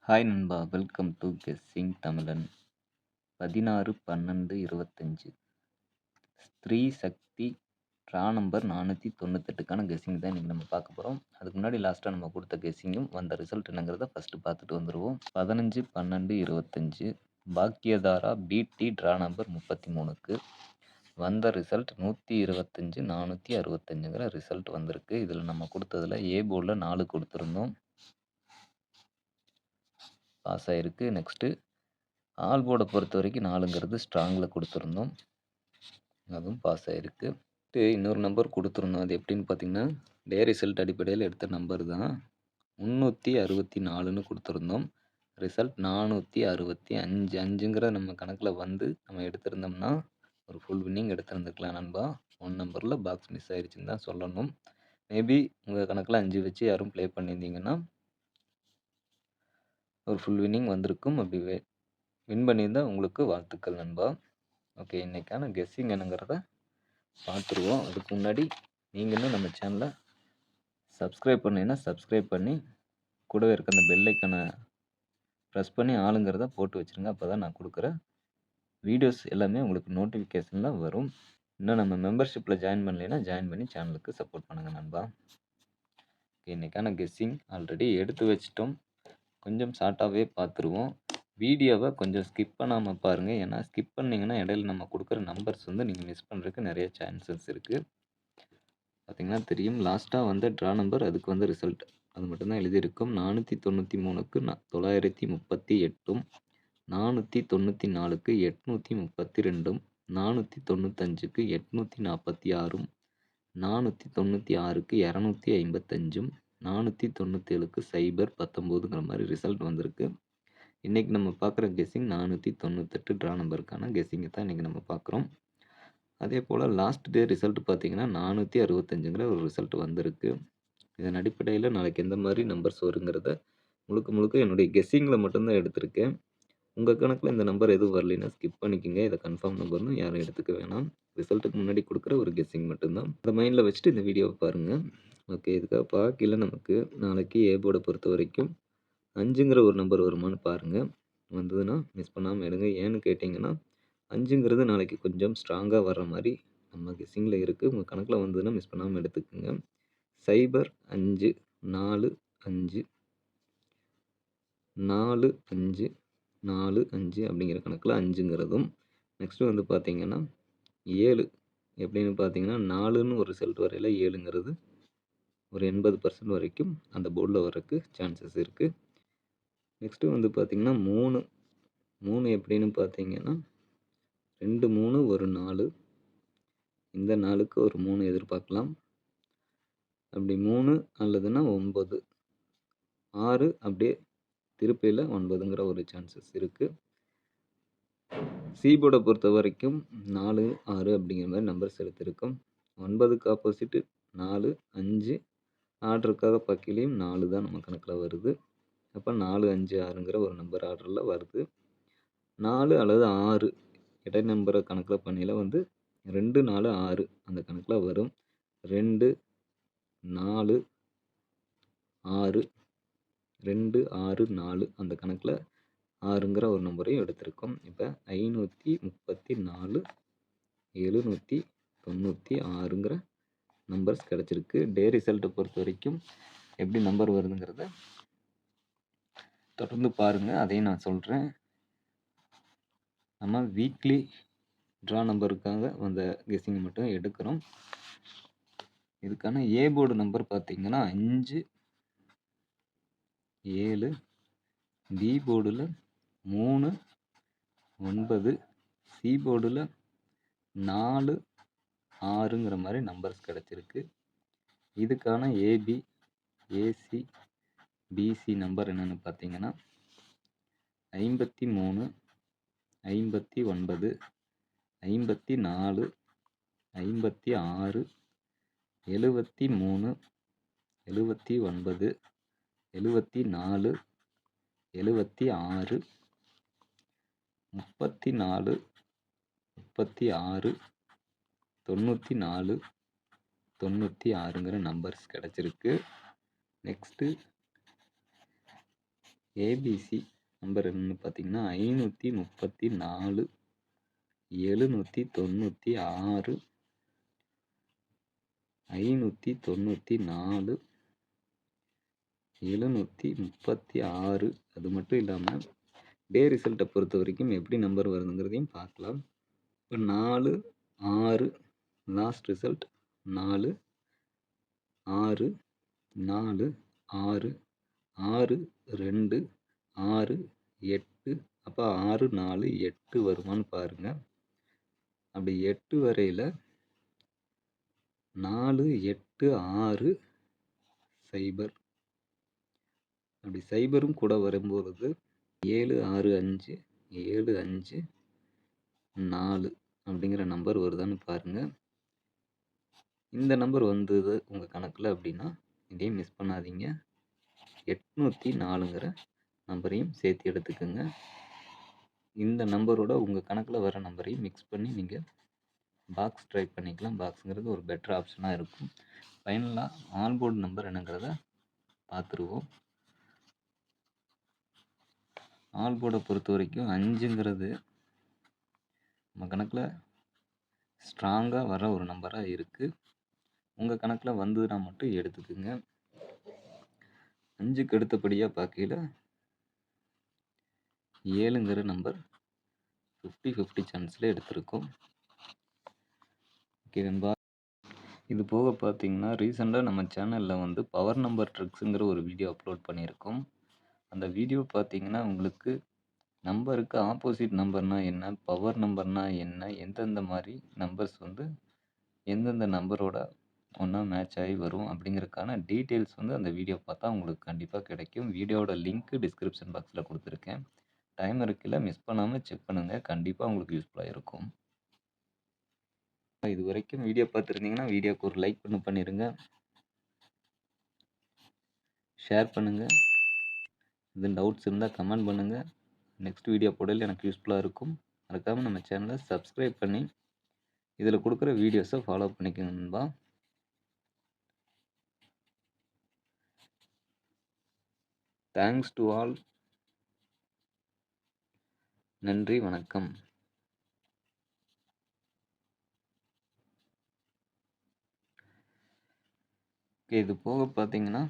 Hi நண்பா, welcome to guessing தமிழன். 16/12/25 ஸ்திரீ சக்தி ட்ரா நம்பர் 498க்கான கெஸ்ஸிங் தான் இன்றைக்கி நம்ம பார்க்க போகிறோம். அதுக்கு முன்னாடி லாஸ்ட்டாக நம்ம கொடுத்த கெஸ்ஸிங்கும் வந்த ரிசல்ட் என்னங்கிறத ஃபஸ்ட்டு பார்த்துட்டு வந்துடுவோம். 15/12/25 பாக்கியதாரா பிடி ட்ரா நம்பர் 33க்கு வந்த ரிசல்ட் 125 465ங்கிற ரிசல்ட் வந்திருக்கு. இதில் நம்ம கொடுத்ததில் ஏ போர்டில் 4 கொடுத்துருந்தோம், பாஸ் ஆகிருக்கு. நெக்ஸ்ட்டு ஆல் போர்டை பொறுத்த வரைக்கும் 4ங்கிறது ஸ்ட்ராங்கில் கொடுத்துருந்தோம், அதுவும் பாஸ் ஆகிருக்கு. இன்னொரு நம்பர் கொடுத்துருந்தோம், அது எப்படின்னு பார்த்தீங்கன்னா டே ரிசல்ட் அடிப்படையில் எடுத்த நம்பர் தான். 364ன்னு கொடுத்துருந்தோம், ரிசல்ட் 465. 5ங்கிற நம்ம கணக்கில் வந்து நம்ம எடுத்திருந்தோம்னா ஒரு ஃபுல் வின்னிங் எடுத்திருந்துருக்கலாம் நண்பா. 1 நம்பரில் பாக்ஸ் மிஸ் ஆகிடுச்சின்னு தான் சொல்லணும். மேபி உங்கள் கணக்கில் 5 வச்சு யாரும் ப்ளே பண்ணியிருந்தீங்கன்னா ஒரு ஃபுல் வின்னிங் வந்திருக்கும். அப்படி வின் பண்ணியிருந்தால் உங்களுக்கு வாழ்த்துக்கள் நண்பா. ஓகே, இன்றைக்கான கெஸ்ஸிங் என்னங்கிறத பார்த்துருவோம். அதுக்கு முன்னாடி நீங்கள் இன்னும் நம்ம சேனலை சப்ஸ்கிரைப் பண்ணிங்கன்னா சப்ஸ்கிரைப் பண்ணி கூடவே இருக்க அந்த பெல் ஐக்கானை ப்ரெஸ் பண்ணி ஆளுங்கிறத போட்டு வச்சுருங்க. அப்போ தான் நான் கொடுக்குற வீடியோஸ் எல்லாமே உங்களுக்கு நோட்டிஃபிகேஷனில் வரும். இன்னும் நம்ம மெம்பர்ஷிப்பில் ஜாயின் பண்ணலைன்னா ஜாயின் பண்ணி சேனலுக்கு சப்போர்ட் பண்ணுங்கள் நண்பா. இன்றைக்கான கெஸ்ஸிங் ஆல்ரெடி எடுத்து வச்சிட்டோம், கொஞ்சம் ஷார்ட்டாகவே பார்த்துருவோம். வீடியோவை கொஞ்சம் ஸ்கிப் பண்ணாமல் பாருங்கள், ஏன்னா ஸ்கிப் பண்ணிங்கன்னா இடையில நம்ம கொடுக்குற நம்பர்ஸ் வந்து நீங்கள் மிஸ் பண்ணுறதுக்கு நிறைய சான்சஸ் இருக்குது. பார்த்திங்கன்னா தெரியும், லாஸ்ட்டாக வந்து ட்ரா நம்பர் அதுக்கு வந்து ரிசல்ட் அது மட்டும்தான் எழுதியிருக்கும். 493க்கு 938, 494க்கு 832, 495க்கு 846, 496க்கு 255, 497க்கு 019ங்கிற மாதிரி ரிசல்ட் வந்திருக்கு. இன்றைக்கி நம்ம பார்க்குற கெஸ்ஸிங் 498 ட்ரா நம்பருக்கான கெஸ்ஸிங்கை தான் இன்றைக்கி நம்ம பார்க்குறோம். அதே போல் லாஸ்ட் டே ரிசல்ட் பார்த்திங்கன்னா 465ங்கிற ஒரு ரிசல்ட் வந்திருக்கு. இதன் அடிப்படையில் நாளைக்கு எந்த மாதிரி நம்பர்ஸ் வருங்கிறத முழுக்க என்னுடைய கெஸ்ஸிங்கில் மட்டும்தான் எடுத்திருக்கேன். உங்கள் கணக்கில் இந்த நம்பர் எதுவும் வரலைன்னா ஸ்கிப் பண்ணிக்கோங்க, இதை கன்ஃபார்ம் நம்பர்னு யாரும் எடுத்துக்க வேணாம். ரிசல்ட்டுக்கு முன்னாடி கொடுக்குற ஒரு கெஸ்ஸிங் மட்டும்தான். அதை மைண்டில் வச்சுட்டு இந்த வீடியோவை பாருங்கள். ஓகே, இதுக்காக பார்க்கல நமக்கு நாளைக்கு ஏ போர்டை பொறுத்த வரைக்கும் 5ங்கிற ஒரு நம்பர் வருமானு பாருங்கள். வந்ததுன்னா மிஸ் பண்ணாமல் எடுங்க. ஏன்னு கேட்டிங்கன்னா 5ங்கிறது நாளைக்கு கொஞ்சம் ஸ்ட்ராங்காக வர்ற மாதிரி நம்ம கெஸ்ஸிங்கில் இருக்குது. உங்கள் கணக்கில் வந்ததுன்னா மிஸ் பண்ணாமல் எடுத்துக்கோங்க. 05 4 5 4 5 4 5 அப்படிங்கிற கணக்கில் 5ங்கிறதும், நெக்ஸ்ட்டு வந்து பார்த்திங்கன்னா 7 எப்படின்னு பார்த்தீங்கன்னா 4ன்னு ஒரு ரிசல்ட் வரையில் 7ங்கிறது ஒரு 80% வரைக்கும் அந்த போர்டில் வர்றதுக்கு சான்சஸ் இருக்குது. நெக்ஸ்ட்டு வந்து பார்த்திங்கன்னா 3 எப்படின்னு பார்த்தீங்கன்னா 2 3 ஒரு 4, இந்த 4க்கு ஒரு 3 எதிர்பார்க்கலாம். அப்படி 3 அல்லதுன்னா 9, 6 அப்படியே திருப்பியில் 9ங்கிற ஒரு சான்சஸ் இருக்குது. சி போர்டை பொறுத்த வரைக்கும் 4 6 அப்படிங்கிற மாதிரி நம்பர்ஸ் எடுத்திருக்கோம். 9க்கு ஆப்போசிட்டு 4 5, ஆர்டருக்காக பக்கிலையும் 4 தான் நம்ம கணக்கில் வருது. அப்போ 4 5 6ங்கிற ஒரு நம்பர் ஆர்டரில் வருது. 4 அல்லது 6 இடை நம்பரை கணக்கில் பண்ணியில் வந்து 2 4 6 அந்த கணக்கில் வரும். 2 4 6 2 6 4 அந்த கணக்கில் 6ங்கிற ஒரு நம்பரையும் எடுத்திருக்கோம். இப்போ 534 796ங்கிற நம்பர்ஸ் கிடச்சிருக்கு. டே ரிசல்ட்டை பொறுத்த வரைக்கும் எப்படி நம்பர் வருதுங்கிறத தொடர்ந்து பாருங்கள், அதையும் நான் சொல்கிறேன். நம்ம வீக்லி ட்ரா நம்பருக்காக வந்த கெஸ்ஸிங் மட்டும் எடுக்கிறோம். இதுக்கான ஏ போர்டு நம்பர் பார்த்திங்கன்னா 5 7, பி போர்டில் 3 9, சி போர்டில் 4 6ங்கிற மாதிரி நம்பர்ஸ் கிடச்சிருக்கு. இதுக்கான ஏபி ஏசி பிசி நம்பர் என்னென்னு பார்த்தீங்கன்னா 53 59 54 56 73 79 74 76 34 36 94 96ங்கிற நம்பர்ஸ் கிடச்சிருக்கு. நெக்ஸ்ட்டு ஏபிசி நம்பர் என்னன்னு பார்த்தீங்கன்னா 534 796 594 736. அது மட்டும் இல்லாமல் டே ரிசல்ட்டை பொறுத்த வரைக்கும் எப்படி நம்பர் வருதுங்கிறதையும் பார்க்கலாம். இப்போ 4 6 லாஸ்ட் ரிசல்ட் 4 6 4 6 6 2 6 8. அப்போ 6 4 8 வருமானு பாருங்க. அப்படி 8 வரையில் 4 8 6 சைபர். அப்படி சைபரும் கூட வரும்போது 7 6 5 7 5 4 அப்படிங்கிற நம்பர் வருதான்னு பாருங்க. இந்த நம்பர் வந்தது உங்கள் கணக்கில் அப்படின்னா இதையும் மிஸ் பண்ணாதீங்க. 804ங்கிற நம்பரையும் சேர்த்து எடுத்துக்கோங்க. இந்த நம்பரோட உங்கள் கணக்கில் வர நம்பரையும் மிக்ஸ் பண்ணி நீங்கள் பாக்ஸ் ட்ரை பண்ணிக்கலாம். பாக்ஸுங்கிறது ஒரு பெட்டர் ஆப்ஷனாக இருக்கும். ஃபைனலாக ஆன்போர்டு நம்பர் என்னங்கிறத பார்த்துருவோம். ஆல்போர்டை பொறுத்த வரைக்கும் 5ங்கிறது நம்ம கணக்கில் ஸ்ட்ராங்காக வர ஒரு நம்பராக இருக்குது. உங்கள் கணக்கில் வந்ததுன்னா மட்டும் எடுத்துக்குங்க. 5க்கு அடுத்தபடியாக பார்க்கையில் 7ங்கிற நம்பர் 50-50 சான்ஸில் எடுத்திருக்கோம். ஓகே நண்பா, இது போக பார்த்தீங்கன்னா ரீசெண்டாக நம்ம சேனலில் வந்து பவர் நம்பர் ட்ரிக்ஸுங்கிற ஒரு வீடியோ அப்லோட் பண்ணியிருக்கோம். அந்த வீடியோ பார்த்தீங்கன்னா உங்களுக்கு நம்பருக்கு ஆப்போசிட் நம்பர்னால் என்ன, பவர் நம்பர்னால் என்ன, எந்தெந்த மாதிரி நம்பர்ஸ் வந்து எந்தெந்த நம்பரோட ஒன்றா மேட்ச் ஆகி வரும் அப்படிங்கிறதுக்கான டீட்டெயில்ஸ் வந்து அந்த வீடியோ பார்த்தா உங்களுக்கு கண்டிப்பாக கிடைக்கும். வீடியோவோட லிங்க்கு டிஸ்கிரிப்ஷன் பாக்ஸில் கொடுத்துருக்கேன். டைம் இருக்குல்ல, மிஸ் பண்ணாமல் செக் பண்ணுங்கள். கண்டிப்பாக உங்களுக்கு யூஸ்ஃபுல்லாக இருக்கும். இது வரைக்கும் வீடியோ பார்த்துருந்தீங்கன்னா வீடியோக்கு ஒரு லைக் பண்ணிடுங்க, ஷேர் பண்ணுங்கள். எதுவும் டவுட்ஸ் இருந்தால் கமெண்ட் பண்ணுங்கள். நெக்ஸ்ட் வீடியோ போடல எனக்கு யூஸ்ஃபுல்லாக இருக்கும். மறக்காமல் நம்ம சேனலை சப்ஸ்கிரைப் பண்ணி இதில் கொடுக்குற வீடியோஸை ஃபாலோ பண்ணிக்கோங்க நண்பா. Thanks to all. நன்றி, வணக்கம். இது போக பார்த்தீங்கன்னா